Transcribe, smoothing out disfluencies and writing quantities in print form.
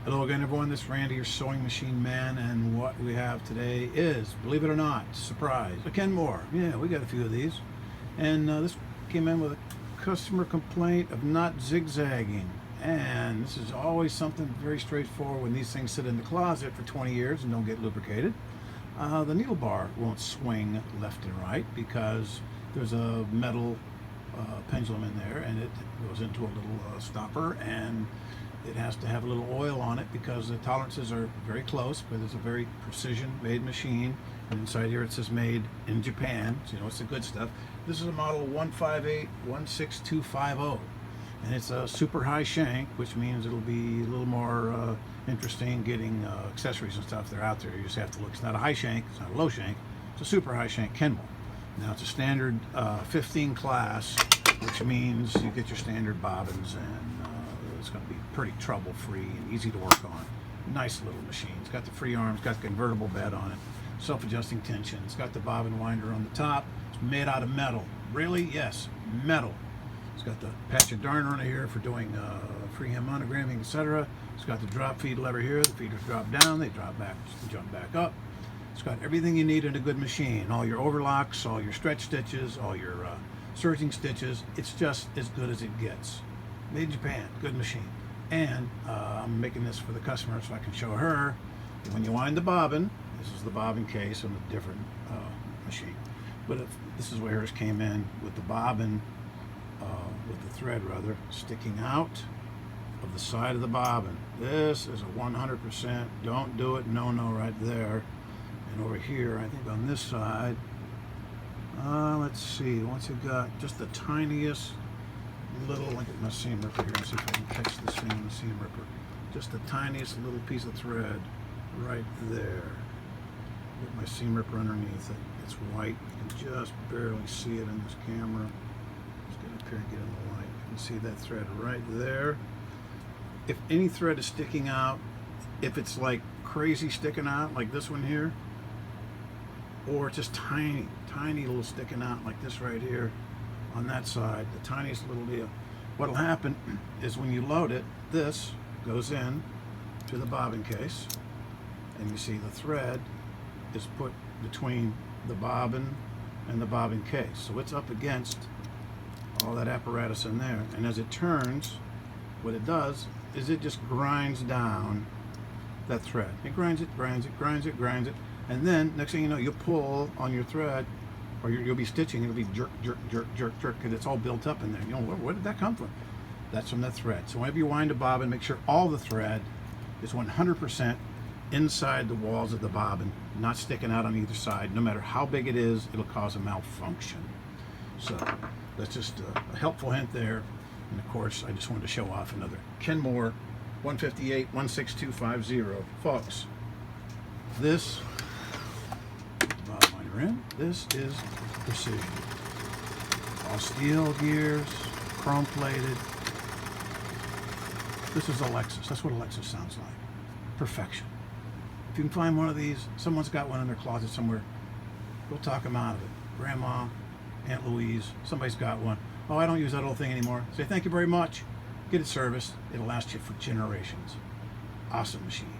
Hello again, everyone. This is Randy, your sewing machine man, and what we have today is, believe it or not, surprise, a Kenmore. Yeah, we got a few of these, and this came in with a customer complaint of not zigzagging, and this is always something very straightforward when these things sit in the closet for 20 years and don't get lubricated. The needle bar won't swing left and right because there's a metal pendulum in there, and it goes into a little stopper, and it has to have a little oil on it because the tolerances are very close, but it's a very precision made machine. And inside here it says made in Japan, so you know it's the good stuff. This is a model 158-16250, and it's a super high shank, which means it'll be a little more interesting getting accessories and stuff that are out there. You just have to look. It's not a high shank, it's not a low shank, it's a super high shank Kenmore. Now it's a standard 15 class, which means you get your standard bobbins, and it's going to be pretty trouble-free and easy to work on. Nice little machine. It's got the free arms, got the convertible bed on it, self-adjusting tension. It's got the bobbin winder on the top. It's made out of metal. Really? Yes, metal. It's got the patch and darn on it here for doing freehand monogramming, etc. It's got the drop feed lever here. The feeders drop down, they drop back, jump back up. It's got everything you need in a good machine. All your overlocks, all your stretch stitches, all your serging stitches. It's just as good as it gets. Made in Japan, good machine. And I'm making this for the customer so I can show her when you wind the bobbin. This is the bobbin case on a different machine, but if this is where hers came in with the bobbin, with the thread rather, sticking out of the side of the bobbin. This is a 100%. Don't do it. No, right there. And over here, I think on this side, let's see. Once you got just the tiniest little, look at my seam ripper here and see if I can catch the seam ripper. Just the tiniest little piece of thread right there. With my seam ripper underneath it. It's white. You can just barely see it in this camera. Let's get up here and get in the light. You can see that thread right there. If any thread is sticking out, if it's like crazy sticking out, like this one here, or it's just tiny little sticking out like this right here, on that side, the tiniest little deal. What'll happen is when you load it, this goes in to the bobbin case, and you see the thread is put between the bobbin and the bobbin case. So it's up against all that apparatus in there. And as it turns, what it does is it just grinds down that thread. It grinds it, and then next thing you know, you pull on your thread, or you'll be stitching, it'll be jerk, because it's all built up in there. You know, where did that come from? That's from that thread. So whenever you wind a bobbin, make sure all the thread is 100% inside the walls of the bobbin, not sticking out on either side. No matter how big it is, it'll cause a malfunction. So that's just a helpful hint there. And of course, I just wanted to show off another Kenmore 158-16250. Folks, this this is precision. All steel gears, chrome plated. This is a Lexus. That's what a Lexus sounds like. Perfection. If you can find one of these, someone's got one in their closet somewhere, go talk them out of it. Grandma, Aunt Louise, somebody's got one. Oh, I don't use that old thing anymore. Say thank you very much. Get it serviced. It'll last you for generations. Awesome machine.